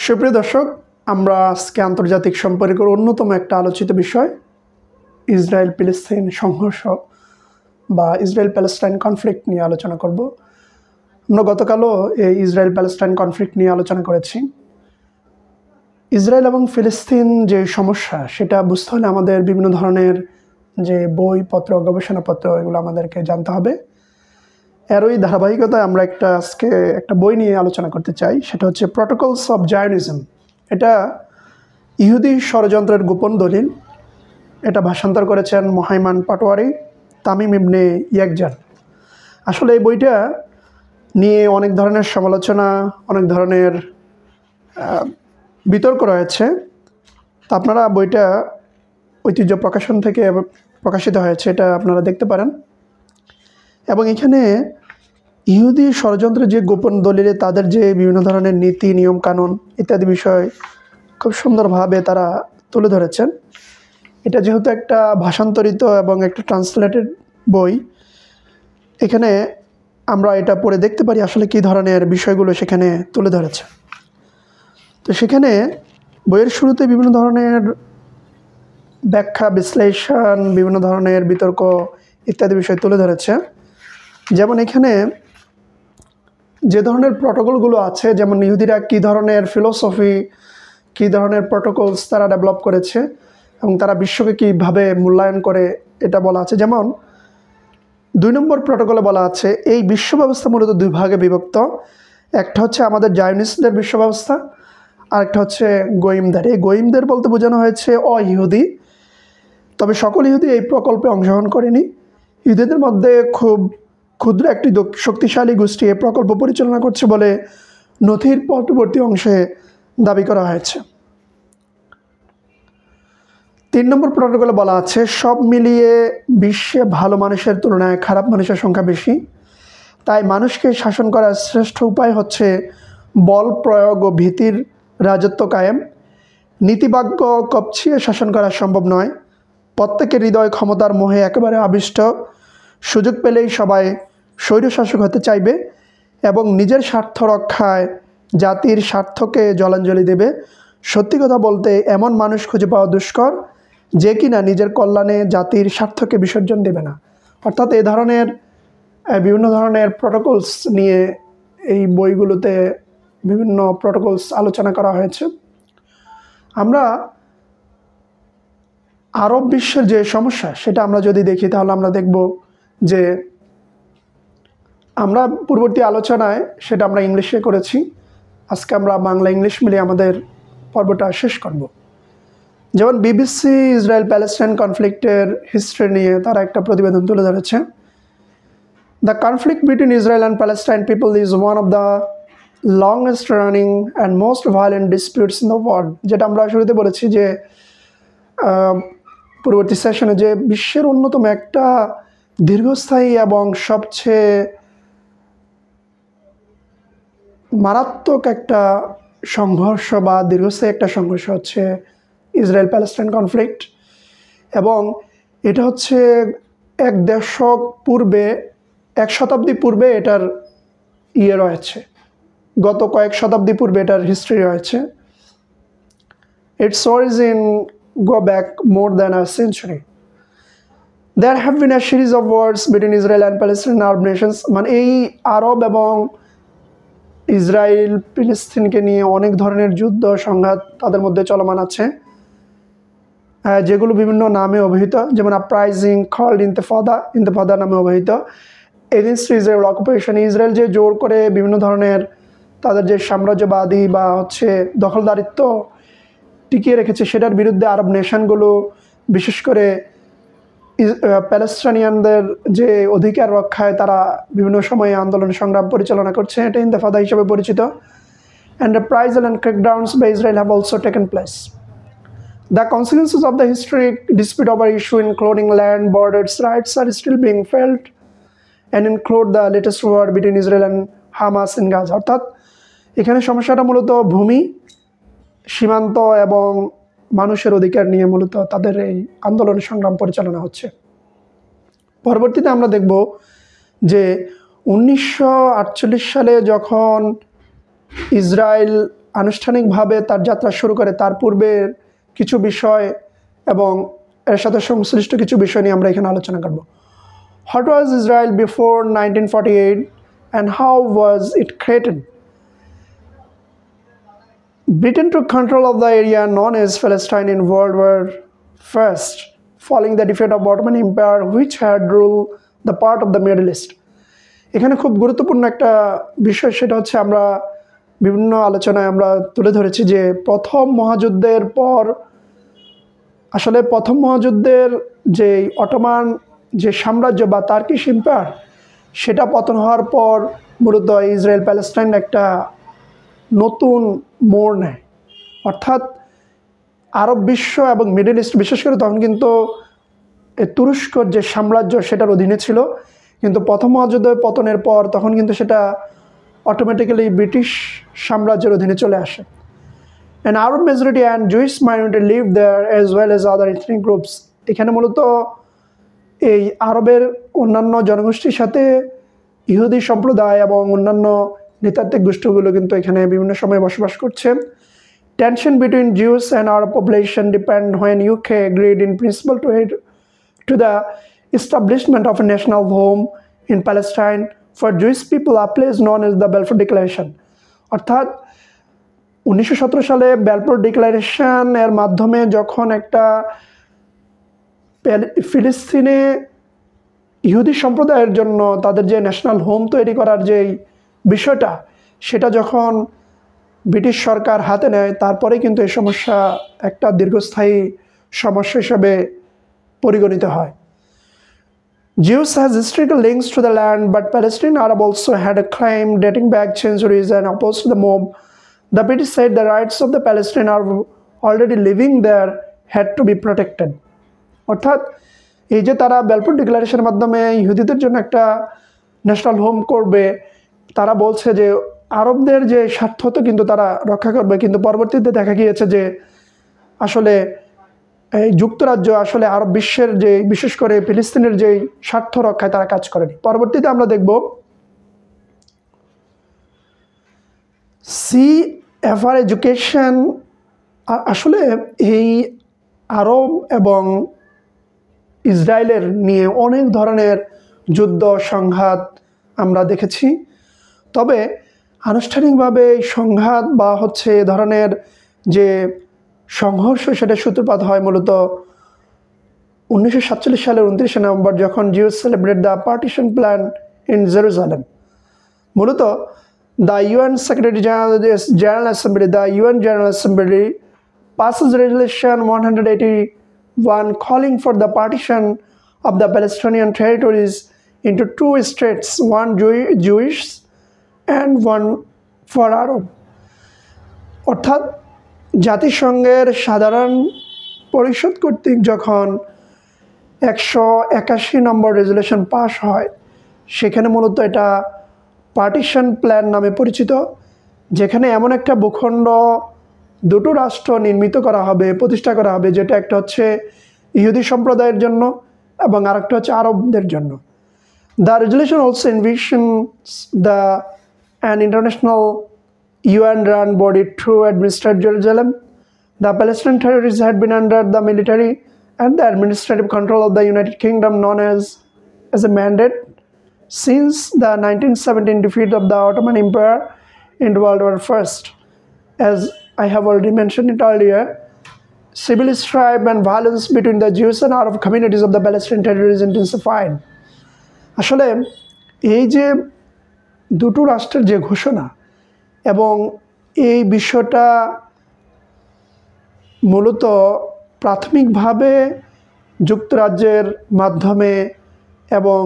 সুপ্রিয় দর্শক, আমরা আজকে আন্তর্জাতিক সম্পর্কের অন্যতম একটা আলোচিত বিষয় ইসরায়েল প্যালেস্টাইন সংঘর্ষ বা ইসরায়েল প্যালেস্টাইন কনফ্লিক্ট নিয়ে আলোচনা করব। আমরা গতকালও এই ইসরায়েল প্যালেস্টাইন কনফ্লিক্ট নিয়ে আলোচনা করেছি। ইসরায়েল এবং ফিলিস্তিন যে সমস্যা সেটা বুঝতে হলে আমাদের বিভিন্ন ধরনের যে বইপত্র, গবেষণাপত্র, এগুলো আমাদেরকে জানতে হবে। এরই ধারাবাহিকতায় আমরা আজকে একটা বই নিয়ে আলোচনা করতে চাই, সেটা হচ্ছে প্রটোকলস অফ জায়নিজম। এটা ইহুদি ষড়যন্ত্রের গোপন দলিল। এটা ভাষান্তর করেছেন মোহাইমান পাটোয়ারি, তামিম ইবনে ইয়াকজান। আসলে এই বইটা নিয়ে অনেক ধরনের সমালোচনা, অনেক ধরনের বিতর্ক রয়েছে। তো আপনারা বইটা ঐতিহ্য প্রকাশন থেকে প্রকাশিত হয়েছে, এটা আপনারা দেখতে পারেন। এবং এখানে ইহুদি ষড়যন্ত্রের যে গোপন দলিলে তাদের যে বিভিন্ন ধরনের নীতি, নিয়ম কানুন ইত্যাদি বিষয় খুব সুন্দরভাবে তারা তুলে ধরেছেন। এটা যেহেতু একটা ভাষান্তরিত এবং একটা ট্রান্সলেটেড বই, এখানে আমরা এটা পড়ে দেখতে পারি আসলে কী ধরনের বিষয়গুলো সেখানে তুলে ধরেছে। তো সেখানে বইয়ের শুরুতে বিভিন্ন ধরনের ব্যাখ্যা, বিশ্লেষণ, বিভিন্ন ধরনের বিতর্ক ইত্যাদি বিষয় তুলে ধরেছে। যেমন এখানে যে ধরনের প্রটোকলগুলো আছে, যেমন ইহুদিরা কী ধরনের ফিলোসফি, কী ধরনের প্রটোকলস তারা ডেভেলপ করেছে এবং তারা বিশ্বকে কীভাবে মূল্যায়ন করে, এটা বলা আছে। যেমন 2 নম্বর প্রটোকলে বলা আছে এই বিশ্ব ব্যবস্থা মূলত 2 ভাগে বিভক্ত। একটা হচ্ছে আমাদের জায়নিস্টদের বিশ্ব ব্যবস্থা, আর একটা হচ্ছে গোয়িমদের। এই গোয়িমদের বলতে বোঝানো হয়েছে অ-ইহুদি, তবে সকল ইহুদি এই প্রকল্পে অংশগ্রহণ করেনি। ইহুদিদের মধ্যে খুব ক্ষুদ্র একটি শক্তিশালী গোষ্ঠী এই প্রকল্প পরিচালনা করছে বলে নথির পরবর্তী অংশে দাবি করা হয়েছে। 3 নম্বর প্রটোকলে বলা আছে সব মিলিয়ে বিশ্বে ভালো মানুষের তুলনায় খারাপ মানুষের সংখ্যা বেশি, তাই মানুষকে শাসন করার শ্রেষ্ঠ উপায় হচ্ছে বল প্রয়োগ ও ভীতির রাজত্ব কায়েম। নীতিবাক্য কপছিয়ে শাসন করা সম্ভব নয়। প্রত্যেকের হৃদয় ক্ষমতার মোহে একেবারে আবিষ্ট। সুযোগ পেলেই সবাই স্বৈরশাসক হতে চাইবে এবং নিজের স্বার্থ রক্ষায় জাতির স্বার্থকে জলাঞ্জলি দেবে। সত্যি কথা বলতে এমন মানুষ খুঁজে পাওয়া দুষ্কর যে কিনা নিজের কল্যাণে জাতির স্বার্থকে বিসর্জন দেবে না। অর্থাৎ এই ধরনের বিভিন্ন ধরনের প্রটোকলস নিয়ে এই বইগুলোতে বিভিন্ন প্রটোকলস আলোচনা করা হয়েছে। আমরা আরব বিশ্বের যে সমস্যা সেটা আমরা যদি দেখি, তাহলে আমরা দেখব যে আমরা পূর্ববর্তী আলোচনায় সেটা আমরা ইংলিশে করেছি। আজকে আমরা বাংলা ইংলিশ মিলিয়ে আমাদের পর্বটা শেষ করব। যেমন বিবিসি ইসরায়েল প্যালেস্টাইন কনফ্লিক্টের হিস্ট্রি নিয়ে তারা একটা প্রতিবেদন তুলে ধরেছে। The conflict between Israel and Palestine people is one of the longest running and most violent disputes in the world. যেটা আমরা শুরুতে বলেছি যে পূর্ববর্তী সেশনে, যে বিশ্বের অন্যতম একটা দীর্ঘস্থায়ী এবং সবচেয়ে মারাত্মক একটা সংঘর্ষ বা দীর্ঘস্থায়ী একটা সংঘর্ষ হচ্ছে ইসরায়েল প্যালেস্টাইন কনফ্লিক্ট। এবং এটা হচ্ছে 1 দশক পূর্বে, 1 শতাব্দী পূর্বে এটার রয়েছে, গত কয়েক শতাব্দী পূর্বে এটার হিস্ট্রি রয়েছে। Its origin go back more than a century. There have been a series of wars between Israel and Palestinian Arab nations. মানে এই আরব এবং ইসরায়েল ফিলিস্তিনকে নিয়ে অনেক ধরনের যুদ্ধ সংঘাত তাদের মধ্যে চলমান আছে, যেগুলো বিভিন্ন নামে অভিহিত। যেমন আপ্রাইজিং, কল্ড ইন্তেফাদা নামে অভিহিত। এগেনস্ট ইসরায়েল অকুপেশন, ইসরায়েল যে জোর করে বিভিন্ন ধরনের তাদের যে সাম্রাজ্যবাদী বা দখলদারিত্ব টিকিয়ে রেখেছে সেটার বিরুদ্ধে আরব নেশনগুলো, বিশেষ করে প্যালেস্টাইনিয়ানদের যে অধিকার রক্ষায় তারা বিভিন্ন সময়ে আন্দোলন সংগ্রাম পরিচালনা করছে, এটা ইন্তেফাদা হিসেবে পরিচিত। And reprisal and crackdowns by Israel have also taken place. The consequences of the historic dispute over issue, including land, borders, rights, are still being felt and include the latest war between Israel and Hamas in Gaza. অর্থাৎ এখানে সমস্যাটা মূলত ভূমি, সীমান্ত এবং মানুষের অধিকার নিয়ে মূলত তাদের এই আন্দোলন সংগ্রাম পরিচালনা হচ্ছে। পরবর্তীতে আমরা দেখব যে 1948 সালে যখন ইসরায়েল আনুষ্ঠানিকভাবে তার যাত্রা শুরু করে তার পূর্বের কিছু বিষয় এবং এর সাথে সংশ্লিষ্ট কিছু বিষয় নিয়ে আমরা এখানে আলোচনা করব। What was Israel before 1948 and how was it created? Britain took control of the area known as Palestine in World War I, following the defeat of Ottoman Empire, which had ruled the part of the Middle East. এখানে খুব গুরুত্বপূর্ণ একটা বিষয়, সেটা হচ্ছে আমরা বিভিন্ন আলোচনায় আমরা তুলে ধরেছি যে প্রথম মহাযুদ্ধের পর আসলে প্রথম মহাযুদ্ধের যে অটোমান যে সাম্রাজ্য বা টার্কিশ এম্পায়ার সেটা পতন হওয়ার পর মূলত ইসরায়েল প্যালেস্টাইন একটা নতুন মোড় নেয়। অর্থাৎ আরব বিশ্ব এবং মিডল ইস্ট বিশেষ করে তখন কিন্তু তুরস্কর যে সাম্রাজ্য সেটার অধীনে ছিল, কিন্তু প্রথম মহাযুদ্ধের পতনের পর তখন কিন্তু সেটা অটোমেটিক্যালি ব্রিটিশ সাম্রাজ্যের অধীনে চলে আসে। An Arab majority and Jewish minority lived there as well as other ethnic groups. এখানে মূলত এই আরবের অন্যান্য জনগোষ্ঠীর সাথে ইহুদি সম্প্রদায় এবং অন্যান্য নৃতাত্ত্বিক গোষ্ঠীগুলো কিন্তু এখানে বিভিন্ন সময় বসবাস করছে। Tension between Jews and Arab population depend when UK agreed in principle to the establishment of a national home in Palestine for Jewish people, a place known as the Balfour Declaration. অর্থাৎ 1917 সালে Balfour declaration এর মাধ্যমে যখন একটা ফিলিস্তিনে ইহুদি সম্প্রদায়ের জন্য তাদের যে ন্যাশনাল হোম তৈরি করার যে বিষয়টা সেটা যখন ব্রিটিশ সরকার হাতে নেয়, তারপরে কিন্তু এই সমস্যা একটা দীর্ঘস্থায়ী সমস্যা হিসেবে পরিগণিত হয়। Jews has historical links to the land, but Palestinian Arab also had a claim dating back centuries and opposed to the mob. The British said the rights of the Palestinian Arab already living there had to be protected. অর্থাৎ এই যে তারা Balfour ডিক্লারেশনের মাধ্যমে ইহুদিদের জন্য একটা national home করবে, তারা বলছে যে আরবদের যে স্বার্থ তো কিন্তু তারা রক্ষা করবে, কিন্তু পরবর্তীতে দেখা গিয়েছে যে আসলে এই যুক্তরাজ্য আসলে আরব বিশ্বের যে বিশেষ করে ফিলিস্তিনের যে স্বার্থ রক্ষায় তারা কাজ করেনি। পরবর্তীতে আমরা দেখব CFR এডুকেশন আসলে এই আরব এবং ইসরায়েলের নিয়ে অনেক ধরনের যুদ্ধ সংঘাত আমরা দেখেছি, তবে আনুষ্ঠানিকভাবে এই সংঘাত বা হচ্ছে এ ধরনের যে সংঘর্ষ সেটা সূত্রপাত হয় মূলত 1947 সালের 29 নভেম্বর যখন Jews celebrate the partition plan in Jerusalem. মূলত the UN secretary general assembly passes resolution 181 calling for the partition of the Palestinian territories into two states, one Jewish and one for Arab. অর্থাৎ জাতিসংঘের সাধারণ পরিষদ কর্তৃক যখন 181 নম্বর resolution pass হয়, সেখানে মূলত এটা পার্টিশন প্ল্যান নামে পরিচিত, যেখানে এমন একটা ভূখণ্ড দুটো রাষ্ট্র নির্মিত করা হবে, প্রতিষ্ঠা করা হবে, যেটা একটা হচ্ছে ইহুদি সম্প্রদায়ের জন্য এবং আরেকটা হচ্ছে আরবদের জন্য। The resolution also envisions an international UN-run body to administer Jerusalem. The Palestinian territories had been under the military and the administrative control of the United Kingdom, known as a mandate since the 1917 defeat of the Ottoman Empire in World War I. As I have already mentioned it earlier, civil strife and violence between the Jews and Arab communities of the Palestinian territories intensified. আসলে এই যে দুটো রাষ্ট্রের যে ঘোষণা এবং এই বিষয়টা মূলত প্রাথমিকভাবে যুক্তরাজ্যের মাধ্যমে এবং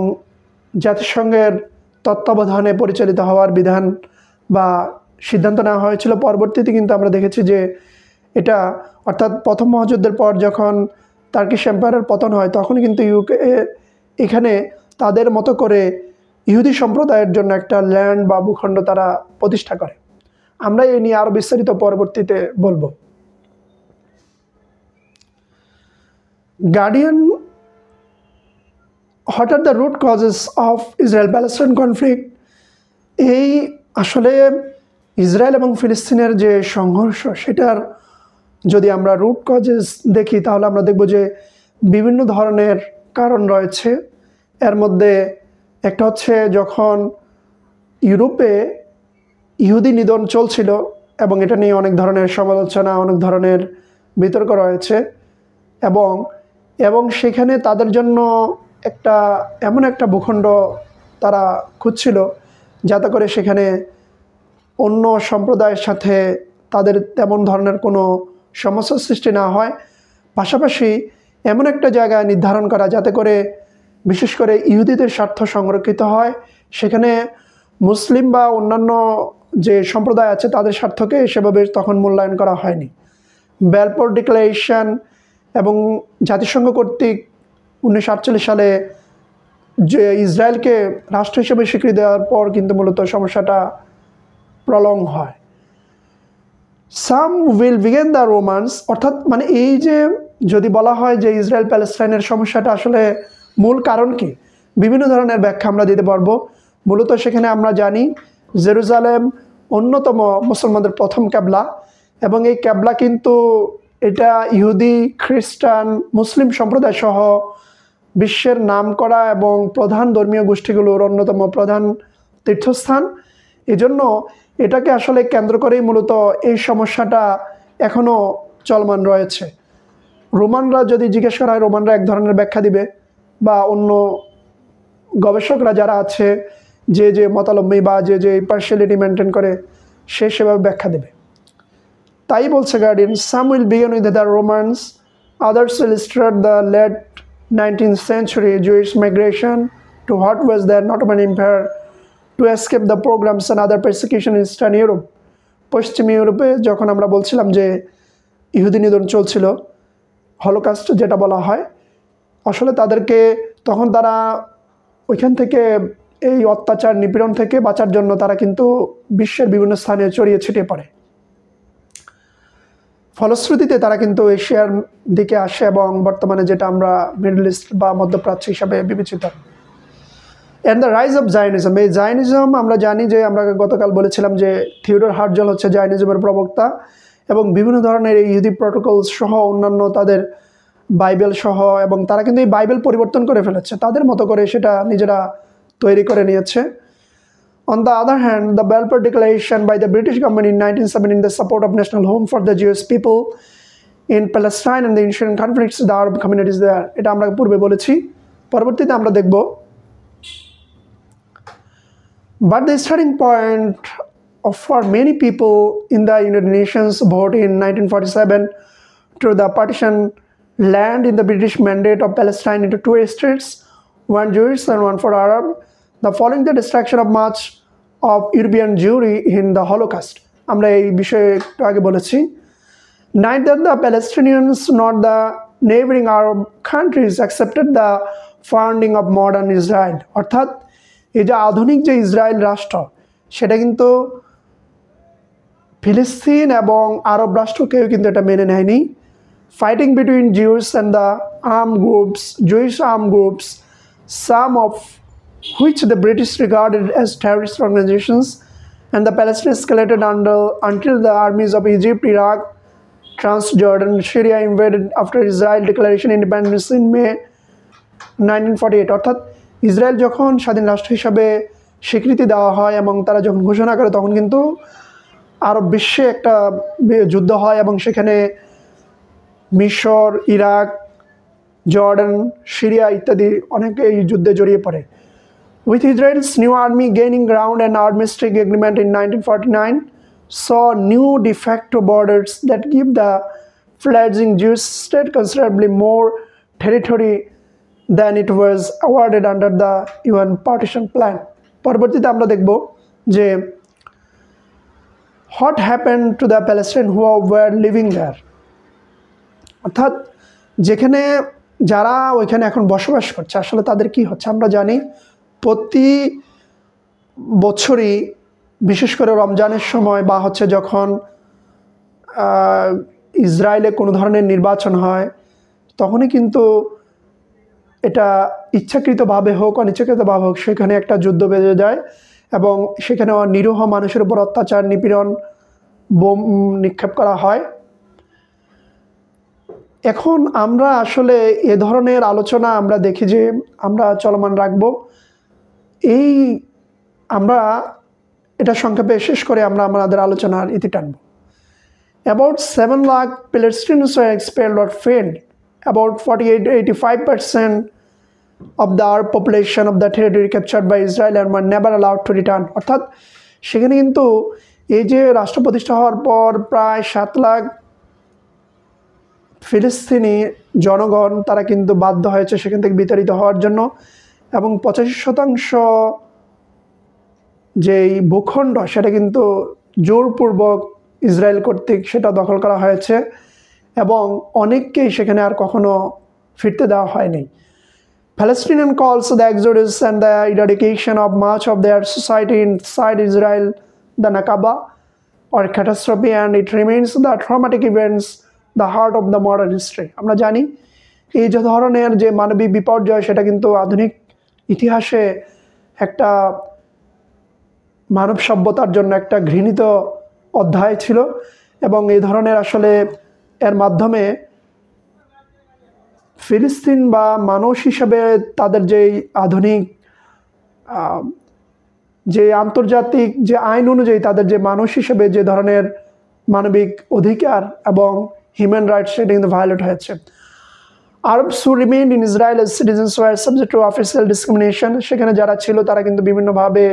জাতিসংঘের তত্ত্বাবধানে পরিচালিত হওয়ার বিধান বা সিদ্ধান্ত নেওয়া হয়েছিল। পরবর্তীতে কিন্তু আমরা দেখেছি যে এটা অর্থাৎ প্রথম মহাযুদ্ধের পর যখন টার্কিশ এম্পায়ারের পতন হয়, তখন কিন্তু ইউকে এখানে তাদের মতো করে ইহুদি সম্প্রদায়ের জন্য একটা ল্যান্ড বা ভূখণ্ড তারা প্রতিষ্ঠা করে। আমরা এই নিয়ে আরও বিস্তারিত পরবর্তীতে বলবো। Guardian, what are the root causes of Israel Palestine conflict? এই আসলে ইসরায়েল এবং ফিলিস্তিনের যে সংঘর্ষ, সেটার যদি আমরা রুট কজেস দেখি তাহলে আমরা দেখব যে বিভিন্ন ধরনের কারণ রয়েছে। এর মধ্যে একটা হচ্ছে যখন ইউরোপে ইহুদি নিধন চলছিল, এবং এটা নিয়ে অনেক ধরনের সমালোচনা, অনেক ধরনের বিতর্ক রয়েছে, এবং সেখানে তাদের জন্য এমন একটা ভূখণ্ড তারা খুঁজছিল যাতে করে সেখানে অন্য সম্প্রদায়ের সাথে তাদের তেমন ধরনের কোনো সমস্যার সৃষ্টি না হয়। পাশাপাশি এমন একটা জায়গা নির্ধারণ করা যাতে করে বিশেষ করে ইহুদিদের স্বার্থ সংরক্ষিত হয়, সেখানে মুসলিম বা অন্যান্য যে সম্প্রদায় আছে তাদের স্বার্থকে সেভাবে তখন মূল্যায়ন করা হয়নি। ব্যালফোর ডিক্লারেশন এবং জাতিসংঘ কর্তৃক 1948 সালে যে ইসরায়েলকে রাষ্ট্র হিসেবে স্বীকৃতি দেওয়ার পর কিন্তু মূলত সমস্যাটা প্রলং হয়। সাম উইল বিগেন দ্য রোমান্স, অর্থাৎ মানে এই যে যদি বলা হয় যে ইসরায়েল প্যালেস্টাইনের সমস্যাটা আসলে মূল কারণ কি, বিভিন্ন ধরনের ব্যাখ্যা আমরা দিতে পারবো। মূলত সেখানে আমরা জানি জেরুজালেম অন্যতম মুসলমানদের প্রথম ক্যাবলা, এবং এই ক্যাবলা কিন্তু এটা ইহুদি, খ্রিস্টান, মুসলিম সম্প্রদায় সহ বিশ্বের নামকরা এবং প্রধান ধর্মীয় গোষ্ঠীগুলোর অন্যতম প্রধান তীর্থস্থান। এজন্য এটাকে আসলে কেন্দ্র করেই মূলত এই সমস্যাটা এখনও চলমান রয়েছে। রোমানরা যদি জিজ্ঞেস করা হয়, রোমানরা এক ধরনের ব্যাখ্যা দিবে, বা অন্য গবেষকরা যারা আছে যে মতালম্বী বা যে পার্সিয়ালিটি মেনটেন করে সে সেভাবে ব্যাখ্যা দেবে। তাই বলছে Guardian, some will begin with the Romans, others will start the late 19th century Jewish migration to what was then Ottoman Empire to escape the pogroms and other persecution in Eastern Europe. পশ্চিম ইউরোপে যখন আমরা বলছিলাম যে ইহুদি নিধন চলছিল, Holocaust যেটা বলা হয়, আসলে তাদেরকে তখন তারা ওইখান থেকে এই অত্যাচার নিপীড়ন থেকে বাঁচার জন্য তারা কিন্তু বিশ্বের বিভিন্ন স্থানে ছড়িয়ে ছিটিয়ে পড়ে। ফলশ্রুতিতে তারা কিন্তু এশিয়ার দিকে আসে এবং বর্তমানে যেটা আমরা মিডল ইস্ট বা মধ্যপ্রাচ্য হিসাবে বিবেচিত। And the rise of Zionism, এই জায়নিজম আমরা জানি যে আমরা গতকাল বলেছিলাম যে থিওডর হার্টজল হচ্ছে জায়নিজমের প্রবক্তা, এবং বিভিন্ন ধরনের এই ইহুদি প্রটোকলস সহ অন্যান্য তাদের বাইবেল সহ, এবং তারা কিন্তু এই বাইবেল পরিবর্তন করে ফেলেছে, তাদের মতো করে সেটা নিজেরা তৈরি করে নিয়েছে। On the other hand, the Balfour Declaration by the British government in 1917 in the support of national home for the Jewish people in Palestine and the ensuing conflicts the Arab communities there, এটা আমরা পূর্বে বলেছি, পরবর্তীতে আমরা দেখব। But the starting point for many people in the United Nations vote in 1947 to the partition land in the British mandate of Palestine into two states, one Jewish and one for Arab, the following the destruction of much of European Jewry in the Holocaust. আমরা এই বিষয়ে একটু আগে বলেছি। Neither the Palestinians nor the neighboring Arab countries accepted the founding of modern Israel. অর্থাৎ এই যে আধুনিক যে ইসরায়েল রাষ্ট্র, সেটা কিন্তু ফিলিস্তিন এবং আরব রাষ্ট্র কেউ কিন্তু এটা মেনে নেয়নি। Fighting between Jews and the armed groups, Jewish armed groups, some of which the British regarded as terrorist organizations, and the Palestinians escalated until the armies of Egypt, Iraq, Transjordan, Syria invaded after Israel declaration independence in May 1948. অর্থাৎ Israel যখন স্বাধীন রাষ্ট্র হিসাবে স্বীকৃতি দেওয়া হয় এবং তারা যখন ঘোষণা করে, তখন কিন্তু আরব বিশ্বে একটা যুদ্ধ হয়, এবং সেখানে মিশর, ইরাক, জর্ডান, সিরিয়া ইত্যাদি অনেকে এই যুদ্ধে জড়িয়ে পড়ে। With Israel's new army gaining ground and armistice agreement in 1949 saw new de facto borders that give the fledgling Jewish state considerably more territory than it was awarded under the UN partition plan. পরবর্তীতে আমরা দেখব যে what happened to the Palestinians who were living there, অর্থাৎ যেখানে যারা ওইখানে এখন বসবাস করছে আসলে তাদের কি হচ্ছে। আমরা জানি প্রতি বছরই বিশেষ করে রমজানের সময় বা হচ্ছে যখন ইসরায়েলে কোনো ধরনের নির্বাচন হয়, তখনই কিন্তু এটা ইচ্ছাকৃতভাবে হোক অনিচ্ছাকৃতভাবে হোক সেখানে একটা যুদ্ধ বেজে যায়, এবং সেখানে নিরীহ মানুষের উপর অত্যাচার নিপীড়ন বোম নিক্ষেপ করা হয়। এখন আমরা আসলে এ ধরনের আলোচনা আমরা দেখি যে আমরা চলমান রাখব। আমরা এটা সংক্ষেপে শেষ করে আমরা আমাদের আলোচনার ইতি টানব। About 7 lakh Palestinians were expelled or failed. About 48-85% of the population of the territory captured by Israel and were never allowed to return. অর্থাৎ সেখানে কিন্তু এই যে রাষ্ট্র প্রতিষ্ঠা হওয়ার পর প্রায় 7 লাখ ফিলিস্তিনি জনগণ তারা কিন্তু বাধ্য হয়েছে সেখান থেকে বিতাড়িত হওয়ার জন্য, এবং 85% যেই ভূখণ্ড সেটা কিন্তু জোরপূর্বক ইসরায়েল কর্তৃক সেটা দখল করা হয়েছে এবং অনেককেই সেখানে আর কখনো ফিরতে দেওয়া হয়নি। Palestinian calls the exodus and the eradication of much of their society inside Israel the Nakaba or catastrophe, and it remains the traumatic events the heart of the modern history. আমরা জানি এই যে ধরনের যে মানবিক বিপর্যয় সেটা কিন্তু আধুনিক ইতিহাসে একটা মানব সভ্যতার জন্য একটা ঘৃণিত অধ্যায় ছিল, এবং এই ধরনের আসলে এর মাধ্যমে ফিলিস্তিন বা মানুষ হিসেবে তাদের যেই আধুনিক যে আন্তর্জাতিক যে আইন অনুযায়ী তাদের যে মানুষ হিসেবে যে ধরনের মানবিক অধিকার এবং হিউম্যান রাইটস সেটা কিন্তু ভায়োলেট হয়েছে। Arabs who remained in Israel as citizens were subject to official discrimination. সেখানে যারা ছিল তারা কিন্তু বিভিন্নভাবে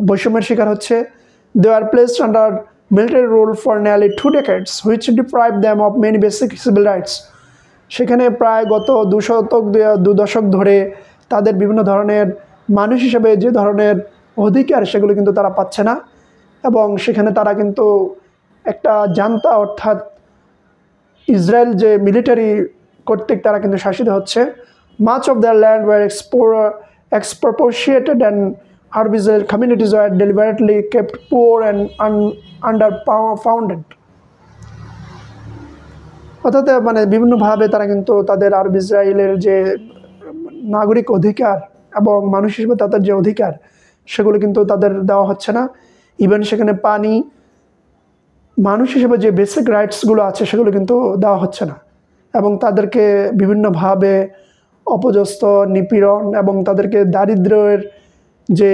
বৈষম্যের শিকার হচ্ছে। They were placed under military rule for nearly 2 decades, which deprived them of many basic civil rights. সেখানে প্রায় গত 2 দশক ধরে তাদের বিভিন্ন ধরনের মানুষ হিসেবে যে ধরনের অধিকার সেগুলো কিন্তু তারা পাচ্ছে না, এবং সেখানে তারা কিন্তু একটা জান্তা অর্থাৎ ইসরায়েল যে মিলিটারি কর্তৃক তারা কিন্তু শাসিত হচ্ছে। Much of their land were expropriated and Arab Israeli communities were deliberately kept poor and underfunded. অর্থাৎ মানে বিভিন্নভাবে তারা কিন্তু তাদের আরব ইসরায়েলের যে নাগরিক অধিকার এবং মানুষ হিসেবে তাদের যে অধিকার সেগুলো কিন্তু তাদের দেওয়া হচ্ছে না। ইভেন সেখানে পানি, মানুষ হিসেবে যে বেসিক রাইটসগুলো আছে সেগুলো কিন্তু দেওয়া হচ্ছে না, এবং তাদেরকে বিভিন্নভাবে অপদস্থ নিপীড়ন এবং তাদেরকে দারিদ্র্যের যে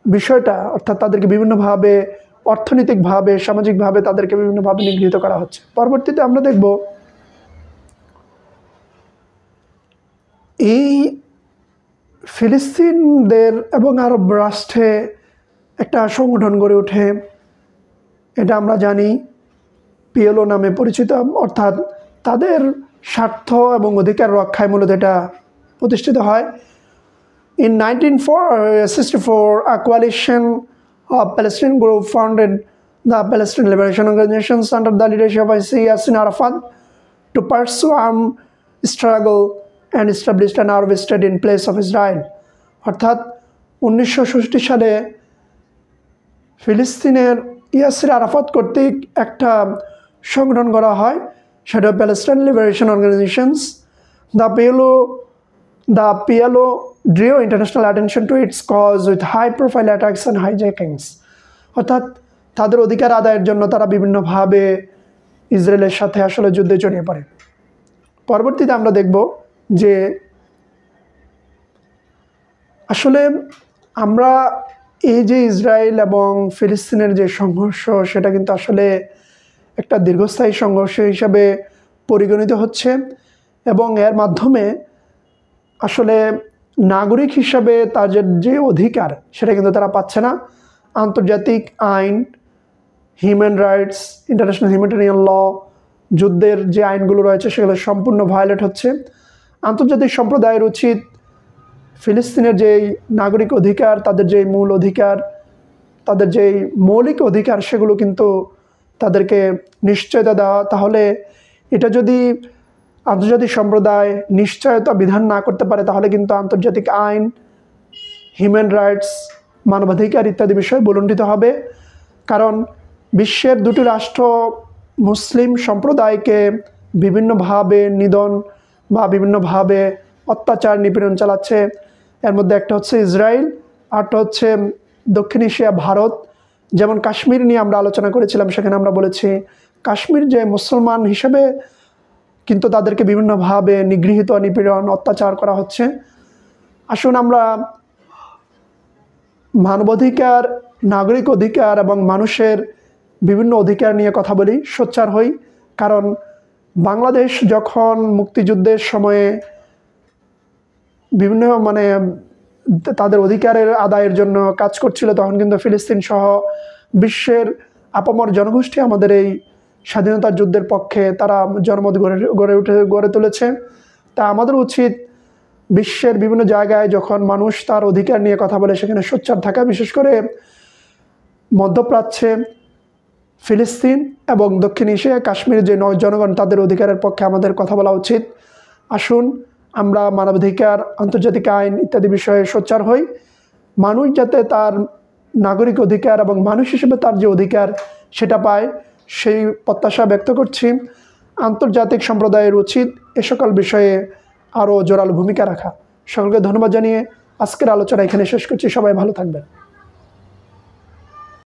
বিষয়টা অর্থাৎ তাদেরকে বিভিন্নভাবে অর্থনৈতিকভাবে সামাজিকভাবে তাদেরকে বিভিন্নভাবে নিগৃহীত করা হচ্ছে। পরবর্তীতে আমরা দেখব এই ফিলিস্তিনদের এবং আরব রাষ্ট্রে একটা সংগঠন গড়ে ওঠে, এটা আমরা জানি পিএলও নামে পরিচিত, অর্থাৎ তাদের স্বার্থ এবং অধিকার রক্ষায় মূলত এটা প্রতিষ্ঠিত হয়। In 1964, a coalition of Palestinian group founded the Palestinian Liberation Organizations under the leadership of Yasser Arafat to pursue armed struggle and established an Arab state in place of Israel. অর্থাৎ 1966 সালে ফিলিস্তিনের ইয়াসির আরাফাত কর্তৃক একটা সংগঠন করা হয়, সেটা Palestinian Liberation Organizations. The PLO drew international attention to its cause with high-profile attacks and hijackings. অর্থাৎ তাদের অধিকার আদায়ের জন্য তারা বিভিন্নভাবে ইসরায়েলের সাথে আসলে যুদ্ধে জড়িয়ে পড়ে। পরবর্তীতে আমরা দেখব যে আসলে আমরা এই যে ইসরায়েল এবং ফিলিস্তিনের যে সংঘর্ষ সেটা কিন্তু আসলে একটা দীর্ঘস্থায়ী সংঘর্ষ হিসাবে পরিগণিত হচ্ছে, এবং এর মাধ্যমে আসলে নাগরিক হিসাবে তাদের যে অধিকার সেটা কিন্তু তারা পাচ্ছে না। আন্তর্জাতিক আইন, হিউম্যান রাইটস, ইন্টারন্যাশনাল হিউম্যানিটেরিয়ান ল, যুদ্ধের যে আইনগুলো রয়েছে সেগুলো সম্পূর্ণ ভায়োলেট হচ্ছে। আন্তর্জাতিক সম্প্রদায়ের উচিত ফিলিস্তিনের যেই নাগরিক অধিকার, তাদের যেই মূল অধিকার, তাদের যেই মৌলিক অধিকার সেগুলো কিন্তু তাদেরকে নিশ্চয়তা দেওয়া। তাহলে এটা যদি আন্তর্জাতিক সম্প্রদায় নিশ্চয়তা বিধান না করতে পারে তাহলে কিন্তু আন্তর্জাতিক আইন, হিউম্যান রাইটস, মানবাধিকার ইত্যাদি বিষয় ভুলণ্ঠিত হবে। কারণ বিশ্বের 2টি রাষ্ট্র মুসলিম সম্প্রদায়কে বিভিন্নভাবে নিধন বা বিভিন্নভাবে অত্যাচার নিপীড়ন চালাচ্ছে। এর মধ্যে একটা হচ্ছে ইসরায়েল আরেকটা হচ্ছে দক্ষিণ এশিয়া, ভারত। যেমন কাশ্মীর নিয়ে আমরা আলোচনা করেছিলাম, সেখানে আমরা বলেছি কাশ্মীর যে মুসলমান হিসেবে কিন্তু তাদেরকে বিভিন্নভাবে নিগৃহীত, নিপীড়ন, অত্যাচার করা হচ্ছে। আসুন আমরা মানবাধিকার, নাগরিক অধিকার এবং মানুষের বিভিন্ন অধিকার নিয়ে কথা বলি, সোচ্চার হই। কারণ বাংলাদেশ যখন মুক্তিযুদ্ধের সময়ে বিভিন্ন তাদের অধিকারের আদায়ের জন্য কাজ করছিল, তখন কিন্তু ফিলিস্তিন সহ বিশ্বের আপামর জনগোষ্ঠী আমাদের এই স্বাধীনতার যুদ্ধের পক্ষে তারা জনমত গড়ে তুলেছে। তা আমাদের উচিত বিশ্বের বিভিন্ন জায়গায় যখন মানুষ তার অধিকার নিয়ে কথা বলে সেখানে সোচ্চার থাকা। বিশেষ করে মধ্যপ্রাচ্যে ফিলিস্তিন এবং দক্ষিণ এশিয়া কাশ্মীরের যে জনগণ, তাদের অধিকারের পক্ষে আমাদের কথা বলা উচিত। আসুন আমরা মানবাধিকার, আন্তর্জাতিক আইন ইত্যাদি বিষয়ে সোচ্চার হই। মানুষ যাতে তার নাগরিক অধিকার এবং মানুষ হিসেবে তার যে অধিকার সেটা পায়, সেই প্রত্যাশা ব্যক্ত করছি। আন্তর্জাতিক সম্প্রদায়ের উচিত এ সকল বিষয়ে আরও জোরালো ভূমিকা রাখা। সকলকে ধন্যবাদ জানিয়ে আজকের আলোচনা এখানে শেষ করছি। সবাই ভালো থাকবেন।